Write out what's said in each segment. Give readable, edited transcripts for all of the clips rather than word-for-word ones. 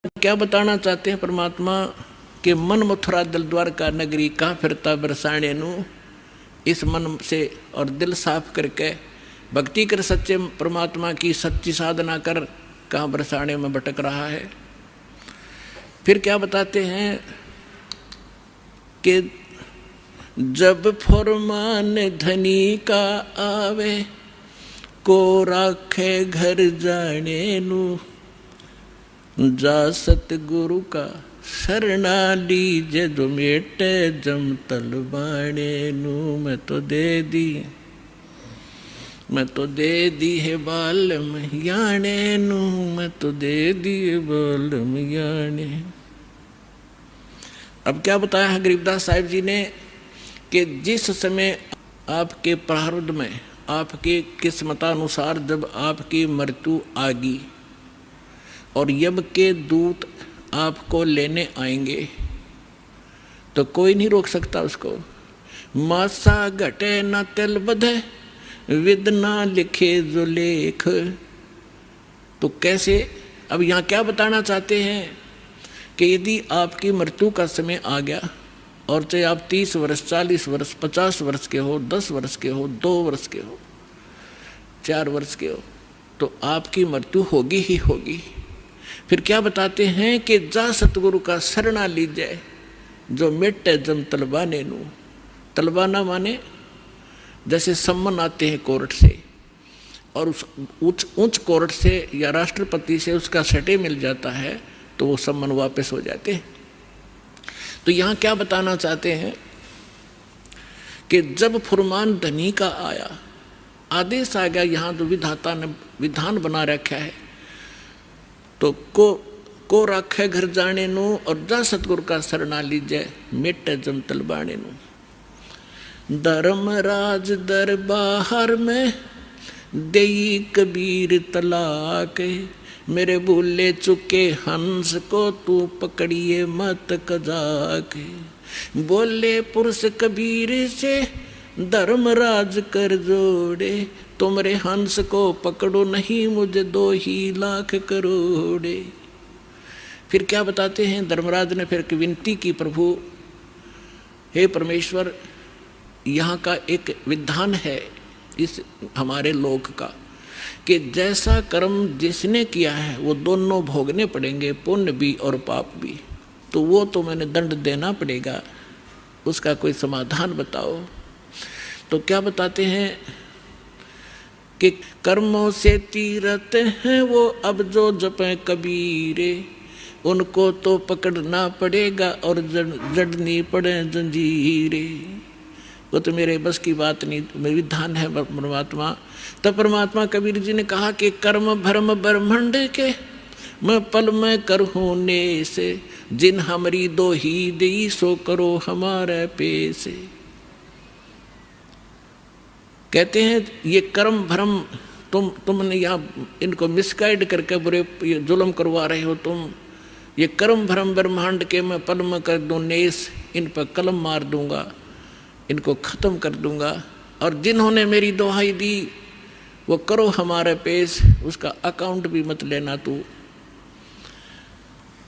क्या बताना चाहते हैं परमात्मा के मन मथुरा दिल द्वारका नगरी कहाँ फिरता बरसाने नू। इस मन से और दिल साफ करके भक्ति कर सच्चे परमात्मा की सच्ची साधना कर कहाँ बरसाने में भटक रहा है। फिर क्या बताते हैं कि जब फरमान धनी का आवे को राखे घर जाने नू। जा सतगुरु का शरणा लीजे जो मेटे जम तलबाने नू। मैं तो दे दी है बालम याने नू। मैं तो दे दी है बालम याने। अब क्या बताया है गरीबदास साहिब जी ने कि जिस समय आपके प्रारब्ध में आपके किस्मतानुसार जब आपकी मृत्यु आगी और यम के दूत आपको लेने आएंगे तो कोई नहीं रोक सकता उसको। मासा घटे न तिल बधे विद ना लिखे जो लेख। तो कैसे, अब यहाँ क्या बताना चाहते हैं कि यदि आपकी मृत्यु का समय आ गया और चाहे आप 30 वर्ष 40 वर्ष 50 वर्ष के हो, 10 वर्ष के हो, 2 वर्ष के हो, 4 वर्ष के हो, तो आपकी मृत्यु होगी ही होगी। फिर क्या बताते हैं कि जा सतगुरु का शरणा लीजिए जो मिटे जम तलबाने नू। तलबाना माने जैसे सम्मन आते हैं कोर्ट से और उस उच्च कोर्ट से या राष्ट्रपति से उसका सटे मिल जाता है तो वो सम्मन वापस हो जाते हैं। तो यहाँ क्या बताना चाहते हैं कि जब फुरमान धनी का आया, आदेश आ गया, यहाँ जो विधाता ने विधान बना रखा है तो को रखे घर जाने नू और जा सतगुरु का शरणा लीजिए मिटे जम तलबाने नू। धर्मराज दरबार में देई कबीर तलाक। मेरे भूले चुके हंस को तू पकड़िए मत कजाक। बोले पुरुष कबीर से धर्मराज कर जोड़े। तुमरे हंस को पकड़ो नहीं मुझे 2 ही लाख करोड़े। फिर क्या बताते हैं धर्मराज ने फिर विनती की, प्रभु हे परमेश्वर, यहाँ का एक विधान है इस हमारे लोक का कि जैसा कर्म जिसने किया है वो दोनों भोगने पड़ेंगे, पुण्य भी और पाप भी। तो वो तो मैंने दंड देना पड़ेगा, उसका कोई समाधान बताओ। तो क्या बताते हैं कि कर्मों से तीरथ हैं वो अब जो जपे कबीरे। उनको तो पकड़ना पड़ेगा और जड़नी पड़े जंजीरे। वो तो मेरे बस की बात नहीं, मेरे विधान है परमात्मा। तब परमात्मा कबीर जी ने कहा कि कर्म भरम ब्रह्मंड के मैं पल में करहूँ ने से। जिन हमारी 2 ही दी सो करो हमारे पेसे। कहते हैं ये कर्म भ्रम तुमने यहाँ इनको मिसगाइड करके बुरे ये जुल्म करवा रहे हो तुम। ये कर्म भ्रम ब्रह्मांड के मैं पल में कर दूँ नेस, इन पर कलम मार दूंगा, इनको ख़त्म कर दूंगा। और जिन्होंने मेरी दुहाई दी वो करो हमारे पेश, उसका अकाउंट भी मत लेना तू।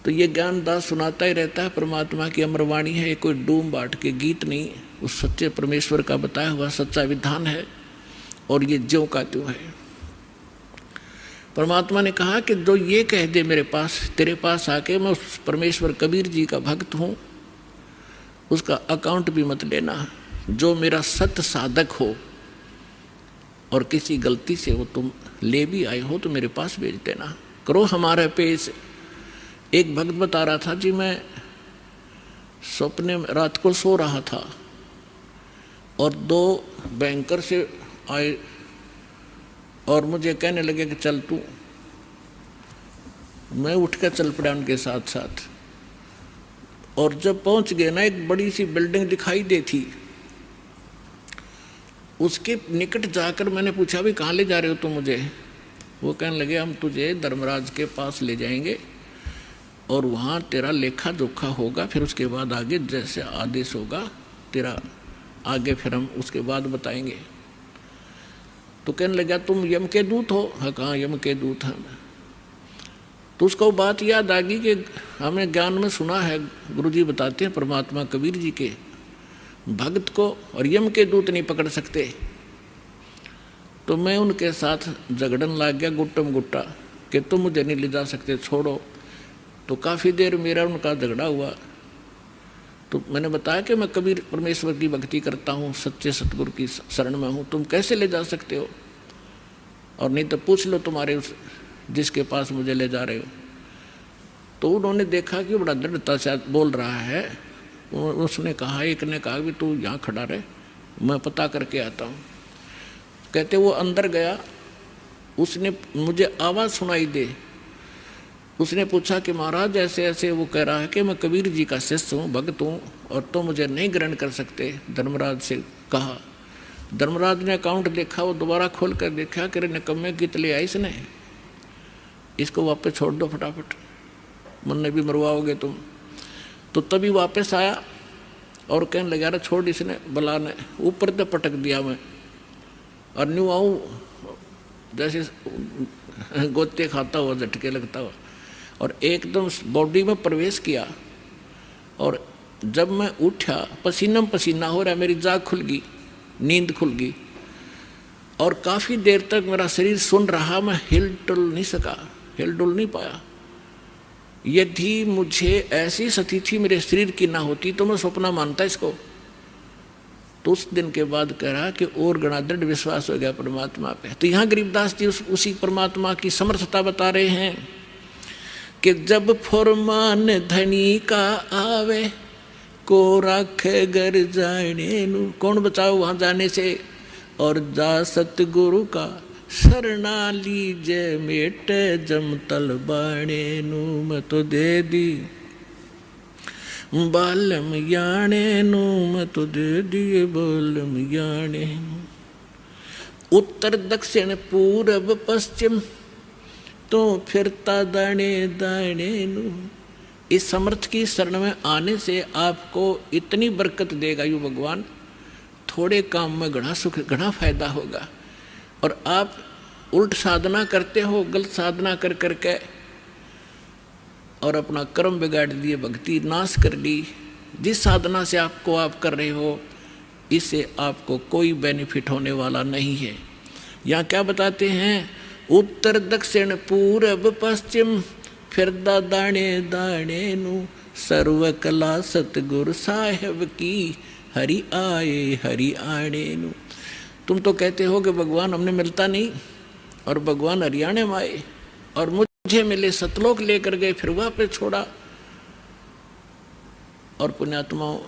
तो ये ज्ञानदास सुनाता ही रहता है, परमात्मा की अमरवाणी है, कोई डूम बाट के गीत नहीं, उस सच्चे परमेश्वर का बताया हुआ सच्चा विधान है और ये ज्यों का त्यों है। परमात्मा ने कहा कि जो ये कह दे मेरे पास, तेरे पास आके मैं उस परमेश्वर कबीर जी का भक्त हूँ, उसका अकाउंट भी मत लेना। जो मेरा सत्य साधक हो और किसी गलती से वो तुम ले भी आए हो तो मेरे पास भेज देना, करो हमारे पेश। एक भक्त बता रहा था जी, मैं सपने में रात को सो रहा था और 2 बैंकर से आए और मुझे कहने लगे कि चल तू। मैं उठ कर चल पड़ा उनके साथ साथ और जब पहुंच गए ना, एक बड़ी सी बिल्डिंग दिखाई दी थी। उसके निकट जाकर मैंने पूछा भी कहाँ ले जा रहे हो तुम मुझे। वो कहने लगे हम तुझे धर्मराज के पास ले जाएंगे और वहाँ तेरा लेखा जोखा होगा, फिर उसके बाद आगे जैसे आदेश होगा तेरा आगे फिर हम उसके बाद बताएंगे। तो कहने लगा तुम यम के दूत हो? हाँ, कहाँ यम के दूत हैं। तो उसको बात याद आ गई कि हमें ज्ञान में सुना है, गुरुजी बताते हैं परमात्मा कबीर जी के, भक्त को और यम के दूत नहीं पकड़ सकते। तो मैं उनके साथ झगड़न लग गया गुट्टम गुट्टा कि तुम मुझे नहीं ले जा सकते, छोड़ो। तो काफ़ी देर मेरा उनका झगड़ा हुआ। तो मैंने बताया कि मैं कबीर परमेश्वर की भक्ति करता हूँ, सच्चे सतगुरु की शरण में हूँ, तुम कैसे ले जा सकते हो, और नहीं तो पूछ लो तुम्हारे उस जिसके पास मुझे ले जा रहे हो। तो उन्होंने देखा कि बड़ा दृढ़ता से बोल रहा है। उसने कहा, एक ने कहा कि तू यहाँ खड़ा रहे, मैं पता करके आता हूँ। कहते वो अंदर गया, उसने मुझे आवाज़ सुनाई दे। उसने पूछा कि महाराज ऐसे ऐसे, वो कह रहा है कि मैं कबीर जी का शिष्य हूँ, भक्त हूँ, और तो मुझे नहीं ग्रहण कर सकते। धर्मराज से कहा। धर्मराज ने अकाउंट देखा, वो दोबारा खोल कर देखा कि निकम्मे की तले आई इसने, इसको वापस छोड़ दो फटाफट, मुन्ने भी मरवाओगे तुम। तो तभी वापस आया और कहने लगा, अरे छोड़, इसने बला ने ऊपर तो पटक दिया मैं, और न्यू आऊँ जैसे गोते खाता हुआ, झटके लगता हुआ, और एकदम बॉडी में प्रवेश किया। और जब मैं उठा, पसीना पसीना हो रहा, मेरी जाग खुल गई, नींद खुल गई, और काफ़ी देर तक मेरा शरीर सुन रहा, मैं हिल डुल नहीं सका, हिल डुल नहीं पाया। यदि मुझे ऐसी स्थिति मेरे शरीर की ना होती तो मैं सपना मानता इसको। तो उस दिन के बाद कह रहा कि और गणा दृढ़ विश्वास हो गया परमात्मा पे। तो यहाँ गरीबदास जी उसी परमात्मा की समर्थता बता रहे हैं कि जब फरमान धनी का आवे, को राखे घर जाने नू, कौन बचाओ वहाँ जाने से, और जा सतगुरु का शरणा लीजे, मेट जमतल बाणे नू, मैं तो दे दी बालम याने नू, मैं तो दे दिए बालम याने नू। उत्तर दक्षिण पूरब पश्चिम तो फिरता दाने दाने नू। इस समर्थ की शरण में आने से आपको इतनी बरकत देगा यू भगवान, थोड़े काम में घना सुख, घना फायदा होगा। और आप उल्ट साधना करते हो, गलत साधना कर करके, और अपना कर्म बिगाड़ दिए, भक्ति नाश कर ली। जिस साधना से आप कर रहे हो, इससे आपको कोई बेनिफिट होने वाला नहीं है। यहाँ क्या बताते हैं, उत्तर दक्षिण पूरब पश्चिम फिरदा दाने दाने नू, सर्व कला सतगुरु साहेब की, हरि आए हरि आने नू। तुम तो कहते हो कि भगवान हमने मिलता नहीं, और भगवान हरियाणे में आए और मुझे मिले, सतलोक लेकर गए, फिर वहाँ पे छोड़ा। और पुण्यात्माओं,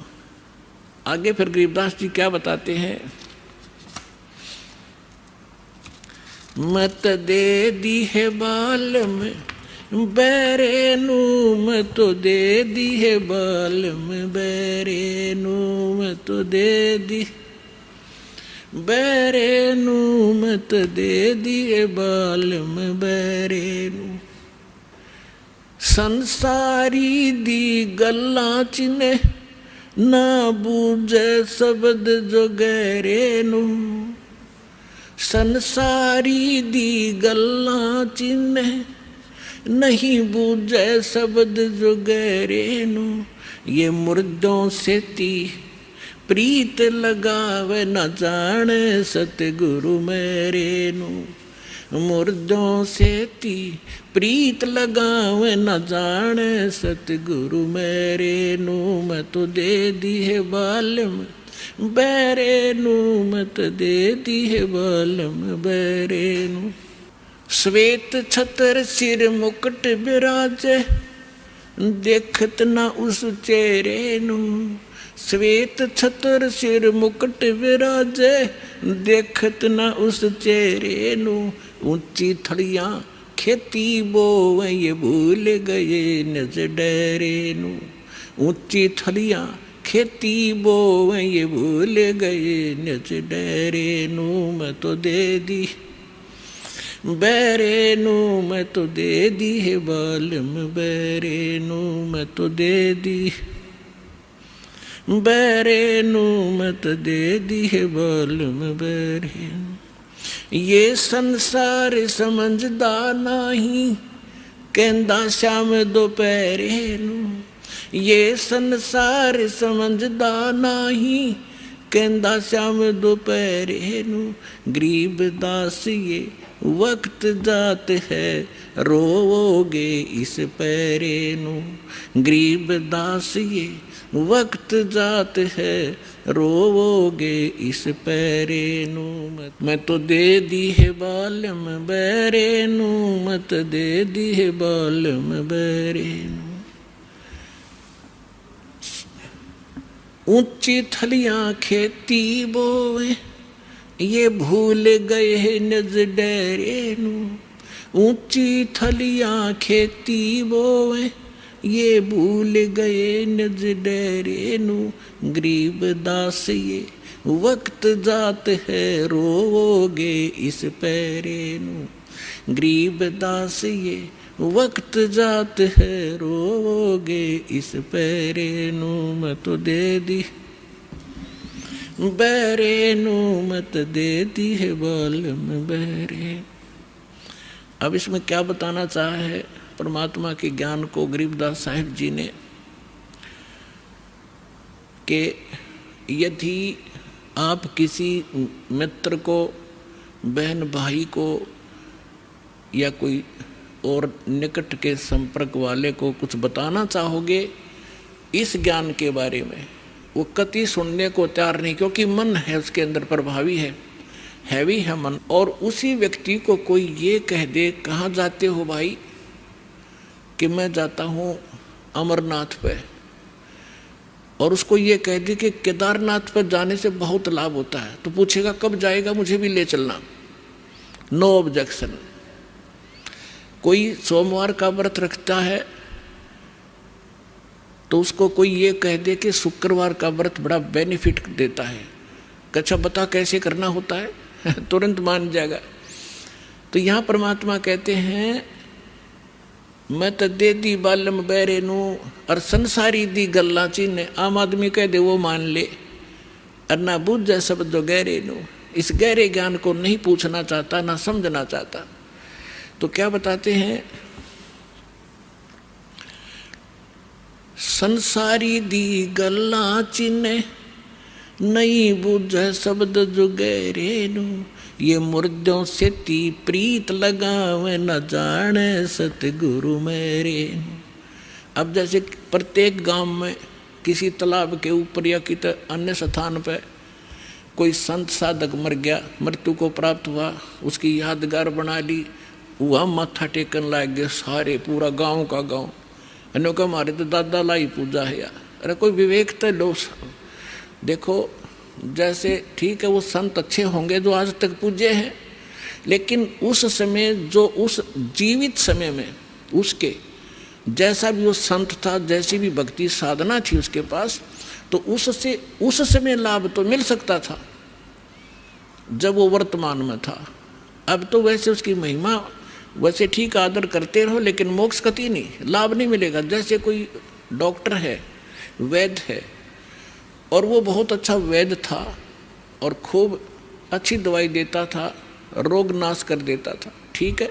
आगे फिर गरीबदास जी क्या बताते हैं, मत दे दी है बाल में बैरे नू, मैं तो दे दी है बाल में बैरे नू, मैं तो दे दी बैरे नू, मैं तो दे दी है बाल में बैरे नू। संसारी दी गल्लां चिने ना बूझे शब्द जो गहरे नू, संसारी दी गल्लां चिने नहीं बूझे शब्द जो गहरे नू। ये मुर्दों से ती प्रीत लगावे न जाने सतगुरु मेरे नू, मुर्दों से ती प्रीत लगावे न जाने सतगुरु मेरे नू, मैं तो दे दी है बालम बैरे नू, मैं तो दे दी है बालम बैरे नू। श्वेत छतर सिर मुकुट बिराजे देखत न उस चेहरे नू, श्वेत छतर सिर मुकुट विराजे देखत न उस चेहरे नू। ऊंची थड़ियाँ खेती बोवे ये भूल गए निज डेरे नू, ऊंची थड़ियाँ खेती बोवे ये भूल गए निज डेरे नू, मैं तो दे दी बैरे नू, मैं तो दे दी है बालम बैरे नू, मैं तो दे दी बैरे नू, मैं तो दे दी है बालम बैरे। ये संसार समझदा नहीं कहंदा श्याम दोपहरे नू, ये संसार समझदा नाही। कहंदा श्याम दोपहरे नू, गरीब दास ये वक्त जात है, रोओगे इस पैरे नू। गरीब दास ये वक्त जात है, रोओगे इस पैरे नू। मैं तो दे दी है बालम बैरे नू, मत दे दी है बालम बैरे नू। ऊंची थलियां खेती बोए, ये भूल गए हैं नज डेरे नू। ऊंची थलियां खेती बोए, ये भूल गए नज डेरे नू। गरीब दास ये वक्त जात है, रोओगे इस पैरे नू। गरीब दास ये वक्त जात है, रोओगे इस पैरे नू। मैं तो दे दी बैरे नू, मत दे दी है बालम बैरे। अब इसमें क्या बताना चाहा है परमात्मा के ज्ञान को गरीबदास साहिब जी ने, कि यदि आप किसी मित्र को, बहन भाई को, या कोई और निकट के संपर्क वाले को कुछ बताना चाहोगे इस ज्ञान के बारे में, वो कति सुनने को तैयार नहीं, क्योंकि मन है उसके अंदर प्रभावी है, हैवी है मन। और उसी व्यक्ति को कोई ये कह दे, कहाँ जाते हो भाई, कि मैं जाता हूँ अमरनाथ पे, और उसको ये कह दे कि केदारनाथ पर जाने से बहुत लाभ होता है, तो पूछेगा कब जाएगा, मुझे भी ले चलना। No objection. कोई सोमवार का व्रत रखता है तो उसको कोई ये कह दे कि शुक्रवार का व्रत बड़ा बेनिफिट देता है, अच्छा बता कैसे करना होता है, तुरंत मान जाएगा। तो यहाँ परमात्मा कहते हैं मैं तो दे दी बालम बैरे नू, और संसारी दी गल्ला चीने। आम आदमी कह दे वो मान ले, और ना बुझ जाए शब्द जो गहरे नू। इस गहरे ज्ञान को नहीं पूछना चाहता, ना समझना चाहता। तो क्या बताते हैं, संसारी दी गल्ला चिन्ह नहीं बुझे शब्द जो गहरे नू। ये मुर्दों से ती प्रीत लगावे, न जाने सतगुरु मेरे। अब जैसे प्रत्येक गांव में किसी तालाब के ऊपर या किसी अन्य स्थान पर कोई संत साधक मर गया, मृत्यु को प्राप्त हुआ, उसकी यादगार बना ली, वह माथा टेकन लग गए सारे, पूरा गांव का गांव। अनोखा हमारे तो दादा लाई पूजा है यार। अरे कोई विवेक तो लो। देखो जैसे ठीक है वो संत अच्छे होंगे जो आज तक पूजे हैं, लेकिन उस समय जो उस जीवित समय में उसके जैसा भी वो संत था, जैसी भी भक्ति साधना थी उसके पास, तो उससे उस समय लाभ तो मिल सकता था जब वो वर्तमान में था। अब तो वैसे उसकी महिमा वैसे ठीक आदर करते रहो, लेकिन मोक्ष कति नहीं, लाभ नहीं मिलेगा। जैसे कोई डॉक्टर है, वैद्य है, और वो बहुत अच्छा वैद्य था और खूब अच्छी दवाई देता था, रोग नाश कर देता था, ठीक है।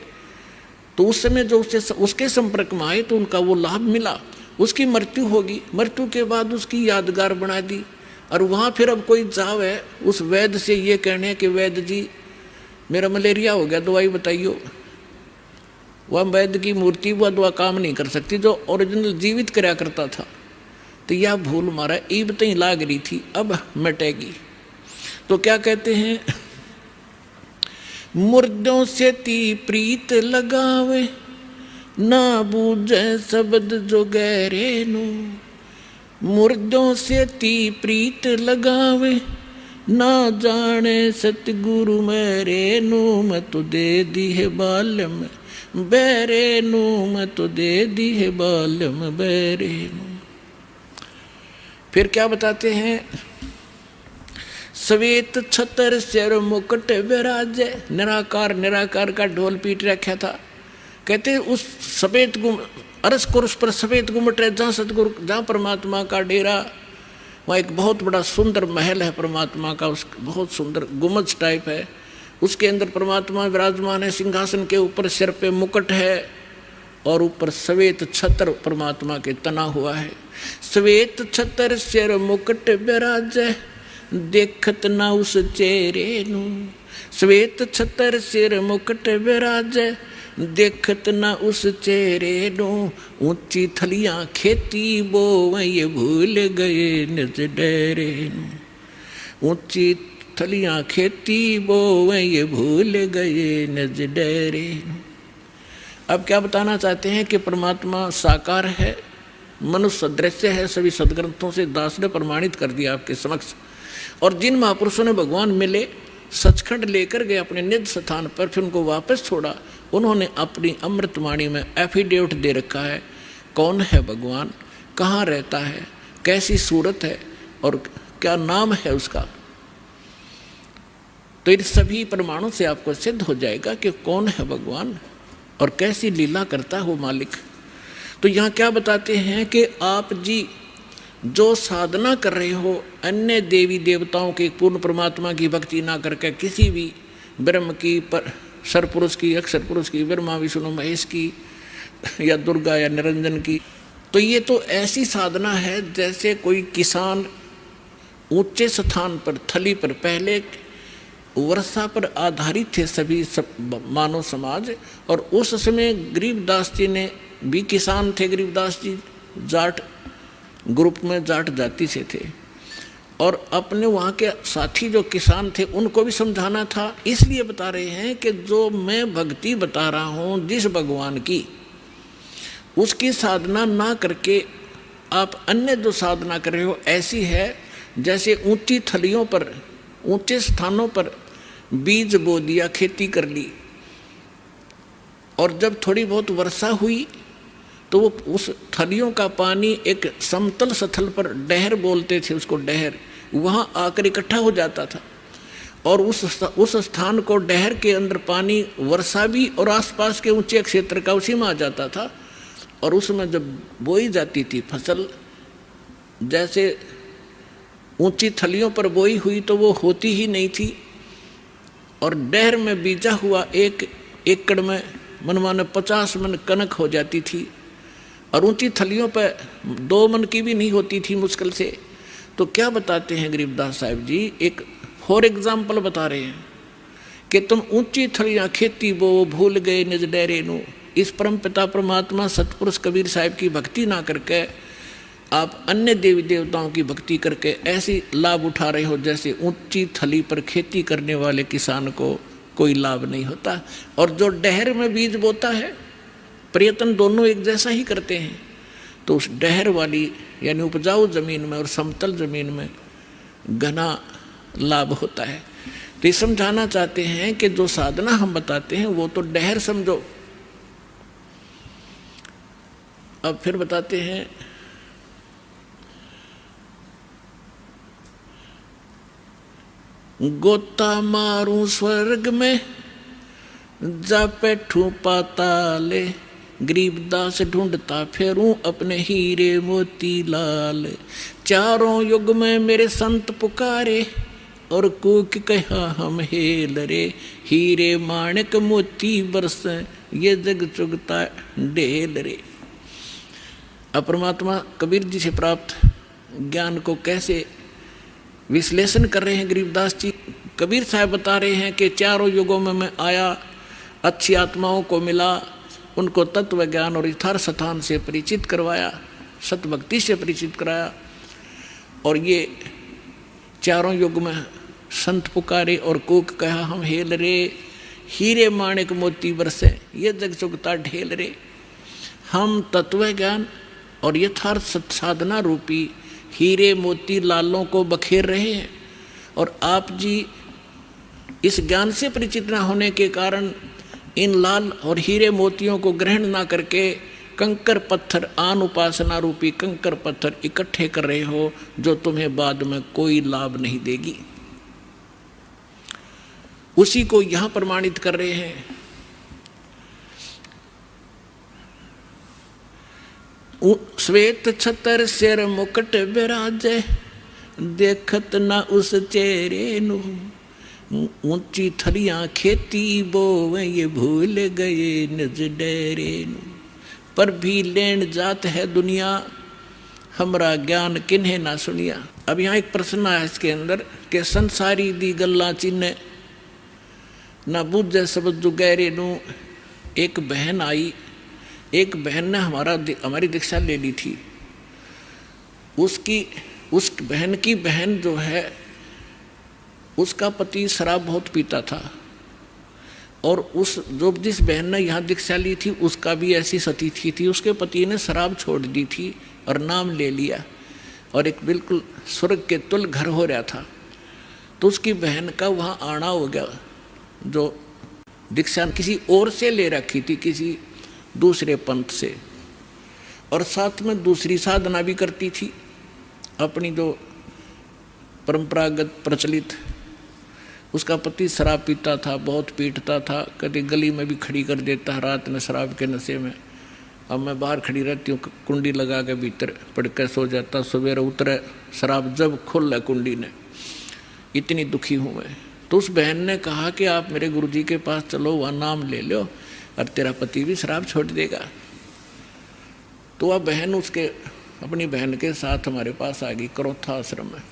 तो उस समय जो उसके संपर्क में आए तो उनका वो लाभ मिला। उसकी मृत्यु होगी, मृत्यु के बाद उसकी यादगार बना दी, और वहाँ फिर अब कोई जावे उस वैद्य से ये कहने कि वैद्य जी मेरा मलेरिया हो गया, दवाई बताइयो। वह वैद्य की मूर्ति वह दवा काम नहीं कर सकती जो ओरिजिनल जीवित कराया करता था। तो यह भूल मारा ईब तई लाग रही थी, अब मिटेगी। तो क्या कहते हैं, मुर्दों से ती प्रीत लगावे, ना बूझे शब्द जो गहरे नू। मुर्दों से ती प्रीत लगावे, ना जाने सतगुरु मेरे नू। मैं तो दे दी है बालम बैरे नू, मैं तो दे दी है बालम बैरे नू। फिर क्या बताते हैं, श्वेत छतर सिर मुकुट विराजे। निराकार निराकार का ढोल पीट रखा था। कहते उस सफेद अरस कुर्स पर सफेद गुमट है, जहाँ सतगुरु, जहाँ परमात्मा का डेरा, वहाँ एक बहुत बड़ा सुंदर महल है परमात्मा का, उस बहुत सुंदर गुमज टाइप है। उसके अंदर परमात्मा विराजमान है, सिंहासन के ऊपर सिर पे मुकुट है, और ऊपर श्वेत छत्र परमात्मा के तना हुआ है। श्वेत छत्र सिर मुकुट बिराजे, देखत ना उस चेहरे नू। श्वेत छत्र सिर मुकुट बिराजे, देखत ना उस चेहरे नू। ऊंची थलियां खेती बोवे, भूल गए निज डेरे नू। ऊंची थलियां खेती बोवे, भूल गए निज डेरे नू। अब क्या बताना चाहते हैं कि परमात्मा साकार है, मनुष्य सदृश्य है। सभी सदग्रंथों से दास ने प्रमाणित कर दिया आपके समक्ष। और जिन महापुरुषों ने भगवान मिले, सचखंड लेकर गए अपने निज स्थान पर, फिर उनको वापस छोड़ा, उन्होंने अपनी अमृतवाणी में एफिडेविट दे रखा है कौन है भगवान, कहाँ रहता है, कैसी सूरत है और क्या नाम है उसका। तो इन सभी प्रमाणों से आपको सिद्ध हो जाएगा कि कौन है भगवान और कैसी लीला करता है वो मालिक। तो यहाँ क्या बताते हैं कि आप जी जो साधना कर रहे हो, अन्य देवी देवताओं के पूर्ण परमात्मा की भक्ति ना करके किसी भी ब्रह्म की, पर सरपुरुष की, अक्षर पुरुष की, ब्रह्मा विष्णु महेश की, या दुर्गा या निरंजन की, तो ये तो ऐसी साधना है जैसे कोई किसान ऊंचे स्थान पर, थली पर, पहले वर्षा पर आधारित थे सभी मानव समाज। और उस समय गरीबदास जी ने भी किसान थे। गरीबदास जी जाट ग्रुप में, जाट जाति से थे, और अपने वहाँ के साथी जो किसान थे उनको भी समझाना था। इसलिए बता रहे हैं कि जो मैं भक्ति बता रहा हूँ जिस भगवान की, उसकी साधना ना करके आप अन्य जो साधना कर रहे हो ऐसी है जैसे ऊंची थलियों पर, ऊंचे स्थानों पर बीज बो दिया, खेती कर ली, और जब थोड़ी बहुत वर्षा हुई तो वो उस थलियों का पानी एक समतल स्थल पर, डहर बोलते थे उसको, डहर, वहाँ आकर इकट्ठा हो जाता था। और उस स्थान को, डहर के अंदर पानी वर्षा भी और आसपास के ऊंचे क्षेत्र का उसी में आ जाता था। और उसमें जब बोई जाती थी फसल, जैसे ऊंची थलियों पर बोई हुई तो वो होती ही नहीं थी, और डहर में बीजा हुआ 1 एकड़ में मनमाने 50 मन कनक हो जाती थी, और ऊंची थलियों पर 2 मन की भी नहीं होती थी मुश्किल से। तो क्या बताते हैं गरीबदास साहिब जी, एक फॉर एग्जाम्पल बता रहे हैं कि तुम ऊंची थलियां खेती बो, भूल गए निज डेरे नू। इस परम पिता परमात्मा सतपुरुष कबीर साहिब की भक्ति ना करके आप अन्य देवी देवताओं की भक्ति करके ऐसी लाभ उठा रहे हो जैसे ऊंची थली पर खेती करने वाले किसान को कोई लाभ नहीं होता। और जो डहर में बीज बोता है, प्रयत्न दोनों एक जैसा ही करते हैं, तो उस डहर वाली यानी उपजाऊ जमीन में और समतल जमीन में घना लाभ होता है। तो ये समझाना चाहते हैं कि जो साधना हम बताते हैं वो तो डहर समझो। अब फिर बताते हैं, गोता मारूं स्वर्ग में, जा बैठूं पाताले, गरीबदास ढूंढता फेरूं अपने हीरे मोती लाल। चारों युग में मेरे संत पुकारे, और कूक कहा हम हेल रे, हीरे माणिक मोती बरसे, ये जग चुगता ढेल रे। अब परमात्मा कबीर जी से प्राप्त ज्ञान को कैसे विश्लेषण कर रहे हैं गरीबदास जी। कबीर साहब बता रहे हैं कि चारों युगों में मैं आया, अच्छी आत्माओं को मिला, उनको तत्व ज्ञान और यथार्थ स्थान से परिचित करवाया, सतभक्ति से परिचित कराया, और ये चारों युग में संत पुकारे और कूक कहा हम हेल रे, हीरे माणिक मोती बरसे, ये जग चुगता ढेल रे। हम तत्व ज्ञान और यथार्थ साधना रूपी हीरे मोती लालों को बखेर रहे हैं, और आप जी इस ज्ञान से परिचित न होने के कारण इन लाल और हीरे मोतियों को ग्रहण ना करके कंकर पत्थर, आन उपासना रूपी कंकर पत्थर इकट्ठे कर रहे हो, जो तुम्हें बाद में कोई लाभ नहीं देगी। उसी को यहां प्रमाणित कर रहे हैं। श्वेत छतर सिर मुकुट बिराजे, देखत ना उस चेहरे नू। ऊंची थलियां खेती बोवे, ये भूल गए निज डेरे नू। पर भी लेन जात है दुनिया, हमरा ज्ञान किन्हें ना सुनिया। अब यहाँ एक प्रश्न आया इसके अंदर कि संसारी दी गल्ला चिन्ह ना बुझे सबद जो गहरे नू। एक बहन आई, एक बहन ने हमारी दीक्षा ले ली थी। उस बहन की बहन जो है उसका पति शराब बहुत पीता था, और जिस बहन ने यहाँ दीक्षा ली थी उसका भी ऐसी सतीथी थी। उसके पति ने शराब छोड़ दी थी और नाम ले लिया, और एक बिल्कुल स्वर्ग के तुल्य घर हो रहा था। तो उसकी बहन का वहाँ आना हो गया, जो दीक्षा किसी और से ले रखी थी, किसी दूसरे पंथ से, और साथ में दूसरी साधना भी करती थी अपनी जो परंपरागत प्रचलित। उसका पति शराब पीता था, बहुत पीटता था, कभी गली में भी खड़ी कर देता है रात में शराब के नशे में। अब मैं बाहर खड़ी रहती हूँ, कुंडी लगा के भीतर पड़ के सो जाता, सवेरे उतरे शराब जब खुल है कुंडी ने। इतनी दुखी हूँ मैं। तो उस बहन ने कहा कि आप मेरे गुरुजी के पास चलो, वहाँ नाम ले लो और तेरा पति भी शराब छोड़ देगा। तो वह बहन अपनी बहन के साथ हमारे पास आ गई करोथा आश्रम में।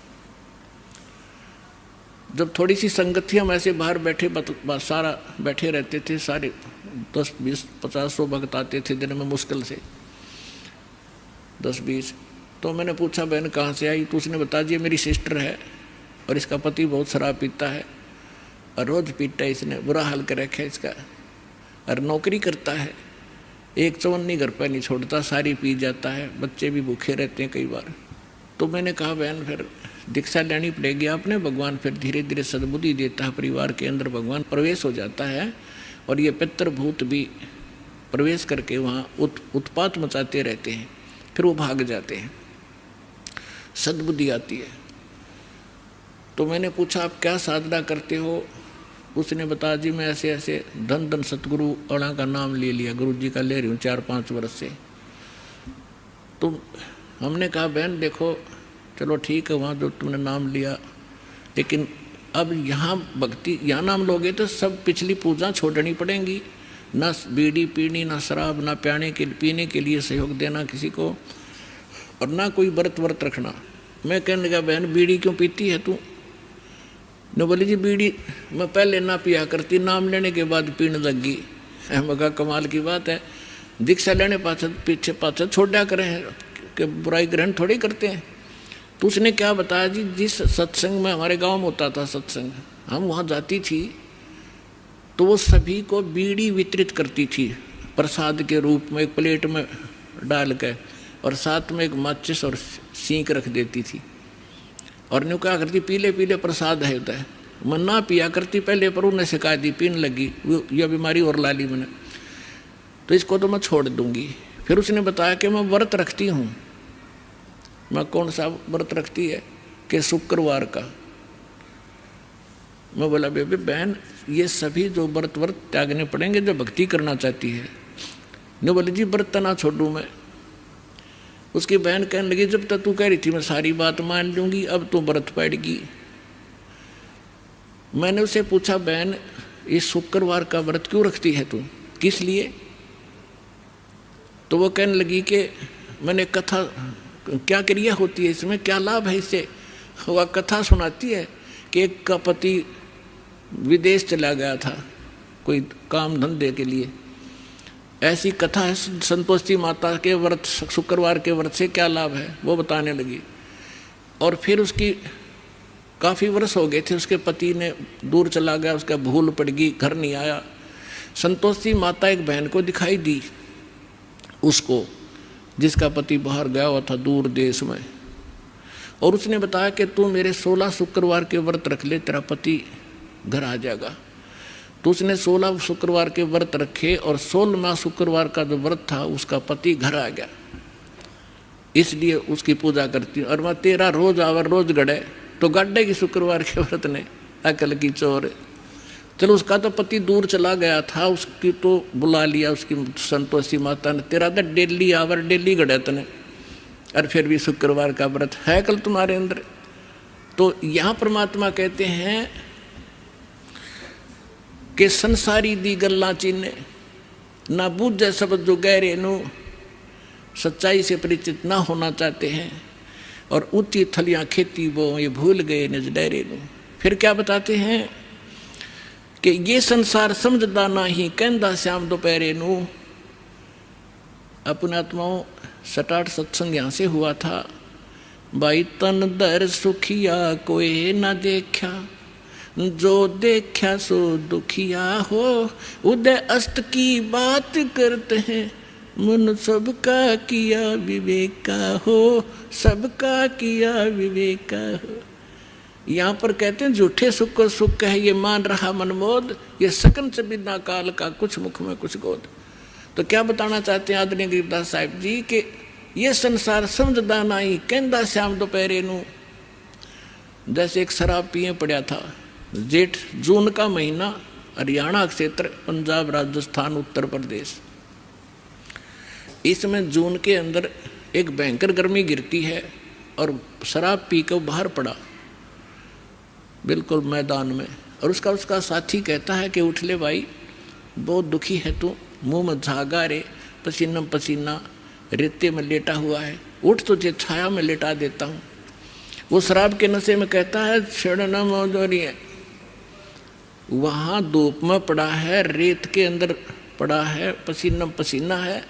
जब थोड़ी सी संगत थी, हम ऐसे बाहर बैठे सारा बैठे रहते थे, सारे 10, 20, 50, 100 भक्त आते थे दिन में मुश्किल से 10, 20। तो मैंने पूछा बहन कहाँ से आई? तो उसने बता दिया मेरी सिस्टर है, और इसका पति बहुत शराब पीता है, और रोज़ पीता है, इसने बुरा हाल कर रखा है इसका, और नौकरी करता है, एक चवन्नी घर पर नहीं छोड़ता, सारी पी जाता है, बच्चे भी भूखे रहते हैं कई बार। तो मैंने कहा बहन फिर दीक्षा लेनी पड़ेगी आपने। भगवान फिर धीरे धीरे सद्बुद्धि देता है, परिवार के अंदर भगवान प्रवेश हो जाता है, और ये पितृभूत भी प्रवेश करके वहाँ उत्पात मचाते रहते हैं, फिर वो भाग जाते हैं, सद्बुद्धि आती है। तो मैंने पूछा आप क्या साधना करते हो? उसने बताया जी मैं ऐसे ऐसे धन धन सतगुरु अणा का नाम ले लिया, गुरु जी का ले रही हूँ 4-5 वर्ष से। तो हमने कहा बहन देखो चलो ठीक है, वहाँ जो तुमने नाम लिया, लेकिन अब यहाँ भक्ति, यहाँ नाम लोगे तो सब पिछली पूजा छोड़नी पड़ेंगी, ना बीड़ी पीनी, ना शराब, ना पीने के लिए सहयोग देना किसी को, और ना कोई व्रत रखना। मैं कहने लगा बहन बीड़ी क्यों पीती है तू? न बोली जी बीड़ी मैं पहले ना पिया करती, नाम लेने के बाद पीने लग गई। मगा कमाल की बात है, दीक्षा लेने पीछे पाछे छोड़ा करें कि बुराई ग्रहण थोड़ी करते हैं। तो उसने क्या बताया जी, जिस सत्संग में हमारे गांव में होता था सत्संग, हम वहाँ जाती थी तो वो सभी को बीड़ी वितरित करती थी प्रसाद के रूप में, एक प्लेट में डाल के, और साथ में एक माचिस और सींक रख देती थी, और न्यू क्या करती पीले पीले प्रसाद है होता है। मैं ना पिया करती पहले, पर उन्हें सिखा दी, पीने लगी, यह बीमारी और ला ली मैंने, तो इसको तो मैं छोड़ दूंगी। फिर उसने बताया कि मैं व्रत रखती हूँ। मैं कौन सा व्रत रखती है? कि शुक्रवार का। मैं बोला बेबे बहन ये सभी जो व्रत त्यागने पड़ेंगे जो भक्ति करना चाहती है। ने बोले जी व्रत ना छोड़ूँ मैं। उसकी बहन कहने लगी जब तक तू कह रही थी मैं सारी बात मान लूँगी, अब तो व्रत पड़ेगी। मैंने उसे पूछा बहन इस शुक्रवार का व्रत क्यों रखती है तू, किस लिए? तो वो कहने लगी कि मैंने कथा, क्या क्रिया होती है इसमें, क्या लाभ है इससे? वह कथा सुनाती है कि एक का पति विदेश चला गया था कोई काम धंधे के लिए, ऐसी कथा है। संतोषी माता के व्रत, शुक्रवार के व्रत से क्या लाभ है वो बताने लगी। और फिर उसकी काफ़ी वर्ष हो गए थे, उसके पति ने दूर चला गया, उसका भूल पड़ गई, घर नहीं आया। संतोषी माता एक बहन को दिखाई दी उसको, जिसका पति बाहर गया हुआ था दूर देश में, और उसने बताया कि तू मेरे 16 शुक्रवार के व्रत रख ले, तेरा पति घर आ जाएगा। तो उसने 16 शुक्रवार के व्रत रखे, और 16वां शुक्रवार का जो व्रत था उसका पति घर आ गया, इसलिए उसकी पूजा करती हूँ। और मैं 13 रोज आवर रोज गड़े तो गाड्डे की शुक्रवार के व्रत ने, अकल की चोर। चलो उसका तो पति दूर चला गया था, उसकी तो बुला लिया उसकी संतोषी माता ने, तेरा तो डेली आवर डेली गड़े तने, और फिर भी शुक्रवार का व्रत है कल तुम्हारे अंदर। तो यहाँ परमात्मा कहते हैं कि संसारी दी गल्ला चिन्ह ना बूझे सब जो गहरे नू, सच्चाई से परिचित ना होना चाहते हैं और ऊंची थलियां खेती वो ये भूल गए निज डेरे नू। फिर क्या बताते हैं कि ये संसार समझदा नहीं कहंदा श्याम दोपहरे नू। अपने आत्माओं सटाट सत्संग यहाँ से हुआ था। भाई तन दर सुखिया कोई ना देखा, जो देखा सो दुखिया हो। उदय अस्त की बात करते हैं, मन सबका किया विवेका हो, सबका किया विवेका हो। यहाँ पर कहते हैं झूठे सुख को सुख है ये मान रहा मनमोद, ये सकन से बिना काल का कुछ मुख में कुछ गोद। तो क्या बताना चाहते हैं आदरणीय गरीबदास साहिब जी कि ये संसार समझदा नहीं कहंदा श्याम दोपहरे नू। जैसे एक शराब पिए पड़ा था, जेठ जून का महीना, हरियाणा क्षेत्र, पंजाब, राजस्थान, उत्तर प्रदेश। इसमें जून के अंदर एक भयंकर गर्मी गिरती है और शराब पी कर बाहर पड़ा बिल्कुल मैदान में। और उसका साथी कहता है कि उठ ले भाई, बहुत दुखी है तू, मुंह में झागा रे, पसीना पसीना, रेते में लेटा हुआ है, उठ तुझे छाया में लेटा देता हूँ। वो शराब के नशे में कहता है छेड़ना मौजूरी है। वहाँ धूप में पड़ा है, रेत के अंदर पड़ा है, पसीना पसीना है,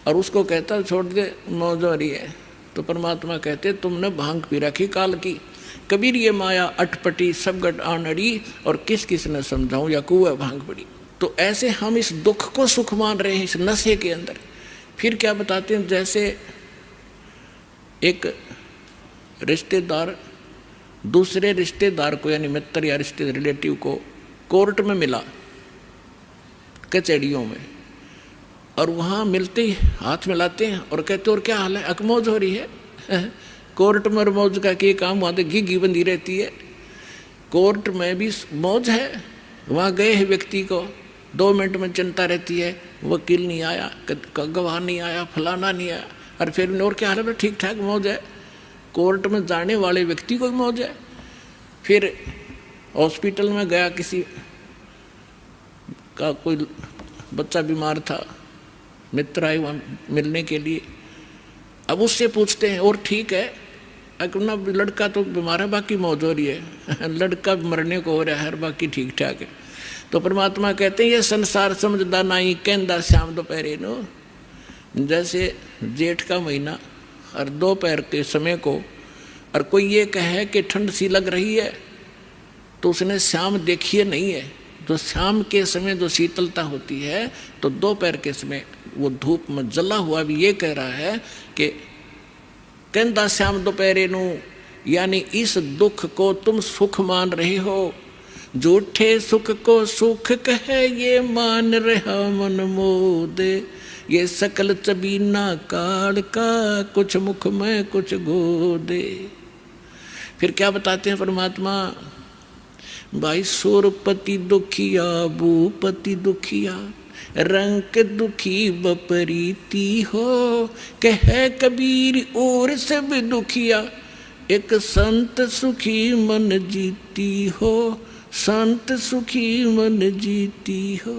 और उसको कहता छोड़ दे मौजूरी है। तो परमात्मा कहते तुमने भांग पी रखी काल की, कबीर ये माया अटपटी सब गट आनड़ी, और किस किस ने समझाऊं या कुआ भांग पड़ी। तो ऐसे हम इस दुख को सुख मान रहे हैं इस नशे के अंदर। फिर क्या बताते हैं, जैसे एक रिश्तेदार दूसरे रिश्तेदार को यानी मित्र या रिश्ते रिलेटिव को कोर्ट में मिला, कचहरियों में, और वहाँ मिलते ही हाथ मिलाते हैं और कहते और क्या हाल है, अकमौज हो रही है। कोर्ट में और मौज का क्या काम, वहाँ तो घी बंधी रहती है। कोर्ट में भी मौज है, वहाँ गए हैं व्यक्ति को 2 मिनट में चिंता रहती है, वकील नहीं आया, गवाह नहीं आया, फलाना नहीं आया, और फिर और क्या हाल है, ठीक ठाक मौज है। कोर्ट में जाने वाले व्यक्ति को भी मौज है। फिर हॉस्पिटल में गया, किसी का कोई बच्चा बीमार था, मित्र आए वहाँ मिलने के लिए। अब उससे पूछते हैं और ठीक है, अपना लड़का तो बीमार है बाकी मौज हो रही है, लड़का मरने को हो रहा है बाकी ठीक ठाक है। तो परमात्मा कहते हैं ये संसार समझदा नहीं कहंदा श्याम दोपहरे नो। जैसे जेठ का महीना और दोपहर के समय को, और कोई ये कहे कि ठंड सी लग रही है, तो उसने श्याम देखी नहीं है। तो शाम के समय जो शीतलता होती है, तो दोपहर के समय वो धूप में जला हुआ भी ये कह रहा है कि कहंदा श्याम दोपहरे नू, यानी इस दुख को तुम सुख मान रहे हो। झूठे सुख को सुख कहे ये मान रहा मन मोद, ये सकल चबीना काल का कुछ मुख में कुछ गोदे। फिर क्या बताते हैं परमात्मा, भाई सुरपति दुखिया भूपति दुखिया, रंग दुखी बपरीती हो, कह कबीर और सब दुखिया, एक संत सुखी मन जीती हो, संत सुखी मन जीती हो।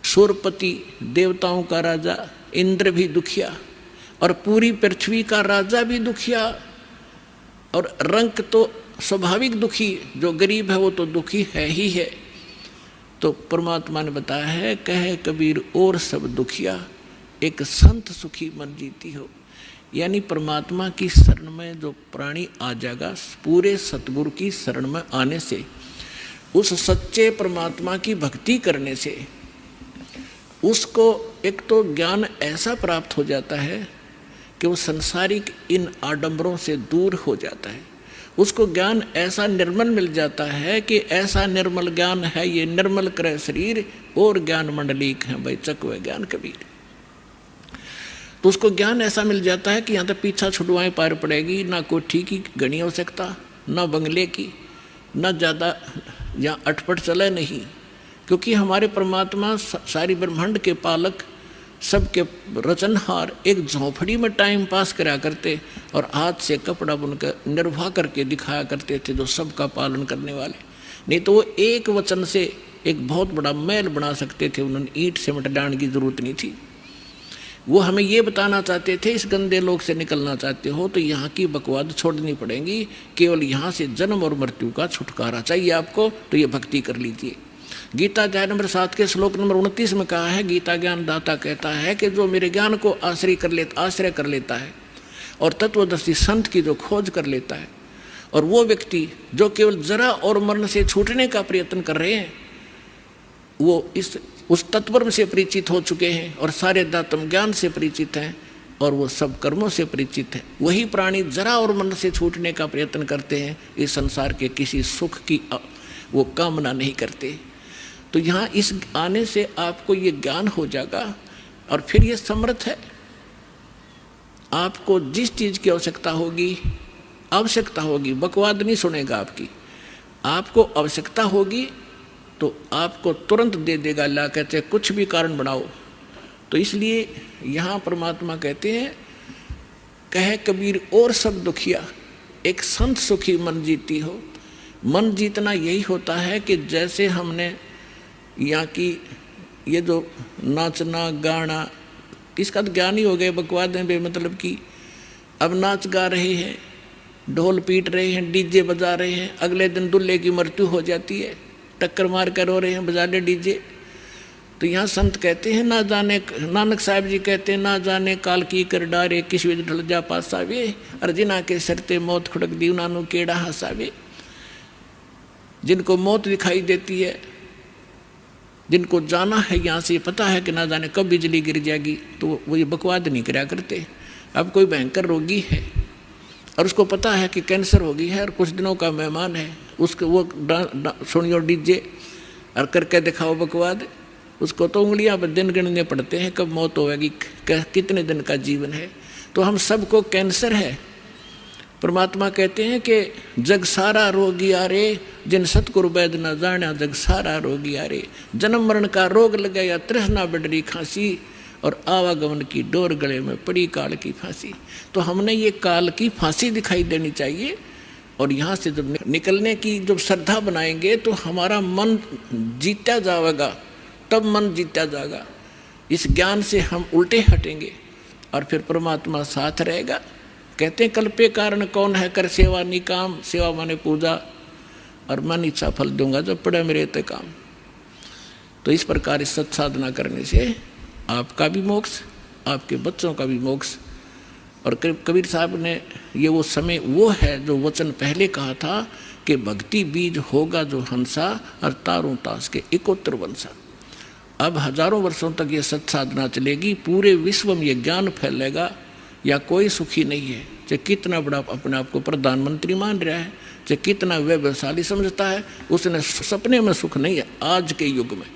सुरपति देवताओं का राजा इंद्र भी दुखिया, और पूरी पृथ्वी का राजा भी दुखिया, और रंक तो स्वाभाविक दुखी, जो गरीब है वो तो दुखी है ही है। तो परमात्मा ने बताया है, कहे कबीर और सब दुखिया, एक संत सुखी मन जीती हो। यानी परमात्मा की शरण में जो प्राणी आ जाएगा, पूरे सतगुरु की शरण में आने से, उस सच्चे परमात्मा की भक्ति करने से, उसको एक तो ज्ञान ऐसा प्राप्त हो जाता है कि वो संसारिक इन आडंबरों से दूर हो जाता है। उसको ज्ञान ऐसा निर्मल मिल जाता है कि ऐसा निर्मल ज्ञान है ये निर्मल करे शरीर, और ज्ञान मंडलीक है भाई चकवे ज्ञान कबीर। तो उसको ज्ञान ऐसा मिल जाता है कि यहाँ तक पीछा छुड़वाएं पार पड़ेगी, ना कोठी की घनी हो सकता, ना बंगले की, ना ज़्यादा यहाँ अटपट चले नहीं, क्योंकि हमारे परमात्मा सारी ब्रह्मांड के पालक, सबके रचनहार एक झोंपड़ी में टाइम पास करा करते और हाथ से कपड़ा बुनकर निर्वाह करके दिखाया करते थे, जो सबका पालन करने वाले। नहीं तो वो एक वचन से एक बहुत बड़ा महल बना सकते थे, उन्होंने ईंट सीमेंट डालने की जरूरत नहीं थी। वो हमें ये बताना चाहते थे, इस गंदे लोक से निकलना चाहते हो तो यहाँ की बकवाद छोड़नी पड़ेगी, केवल यहाँ से जन्म और मृत्यु का छुटकारा चाहिए आपको, तो ये भक्ति कर लीजिए। गीता अध्याय नंबर 7 के श्लोक नंबर 29 में कहा है, गीता ज्ञान दाता कहता है कि जो मेरे ज्ञान को आश्रय कर लेता है और तत्वदर्शी संत की जो खोज कर लेता है, और वो व्यक्ति जो केवल जरा और मरण से छूटने का प्रयत्न कर रहे हैं, वो उस तत्व से परिचित हो चुके हैं और सारे दातम ज्ञान से परिचित हैं और वो सब कर्मों से परिचित है। वही प्राणी जरा और मन से छूटने का प्रयत्न करते हैं, इस संसार के किसी सुख की वो कामना नहीं करते। तो यहाँ इस आने से आपको ये ज्ञान हो जाएगा और फिर ये समर्थ है। आपको जिस चीज़ की आवश्यकता होगी, बकवाद नहीं सुनेगा आपकी। आपको आवश्यकता होगी तो आपको तुरंत दे देगा, ला कहते हैं कुछ भी कारण बनाओ। तो इसलिए यहाँ परमात्मा कहते हैं, कहे कबीर और सब दुखिया, एक संत सुखी मन जीती हो। मन जीतना यही होता है कि जैसे हमने यहाँ की ये जो नाचना गाना, इसका तो ज्ञान ही हो गया, बकवाद है बेमतलब की। अब नाच गा रहे हैं, ढोल पीट रहे हैं, डीजे बजा रहे हैं, अगले दिन दूल्हे की मृत्यु हो जाती है, टक्कर मार कर रो रहे हैं, बजा ले डीजे। तो यहाँ संत कहते हैं, ना जाने, नानक साहब जी कहते हैं, ना जाने काल की कर डारे, किस विध ढल जा पासावे, अर्जिना के सरते मौत खुड़क दी उनानु केड़ा हसावे। जिनको मौत दिखाई देती है, जिनको जाना है यहाँ से, पता है कि ना जाने कब बिजली गिर जाएगी, तो वो ये बकवाद नहीं कराया करते। अब कोई भयंकर रोगी है और उसको पता है कि कैंसर हो गई है और कुछ दिनों का मेहमान है, उसको वो सुनियो डीजे और करके दिखाओ बकवाद, उसको तो उंगलियां पर दिन गिनने पड़ते हैं कब मौत होगी, कितने दिन का जीवन है। तो हम सबको कैंसर है। परमात्मा कहते हैं कि जग सारा रोगी आरे, जिन सतगुरु वैद न जाना, जग सारा रोगी आरे। जन्म मरण का रोग लगा या तृष्णा बढ़ी खांसी, और आवागमन की डोर गले में पड़ी काल की फांसी। तो हमने ये काल की फांसी दिखाई देनी चाहिए, और यहाँ से जब निकलने की जब श्रद्धा बनाएंगे तो हमारा मन जीता जाएगा, तब मन जीता जाएगा। इस ज्ञान से हम उल्टे हटेंगे और फिर परमात्मा साथ रहेगा। कहते हैं कल्पे कारण कौन है, कर सेवा निकाम, सेवा माने पूजा, और मन इच्छा फल दूंगा जब पड़े मेरे ते काम। तो इस प्रकार इस सत साधना करने से आपका भी मोक्ष, आपके बच्चों का भी मोक्ष। और कबीर साहब ने ये वो समय वो है जो वचन पहले कहा था कि भक्ति बीज होगा जो हंसा, और तारों तास के इकोत्र वंशा। अब हजारों वर्षों तक ये सत साधना चलेगी, पूरे विश्व में ये ज्ञान फैलेगा। या कोई सुखी नहीं है, चाहे कितना बड़ा अपने आप को प्रधानमंत्री मान रहा है, चाहे कितना वैभवशाली समझता है, उसने सपने में सुख नहीं है आज के युग में।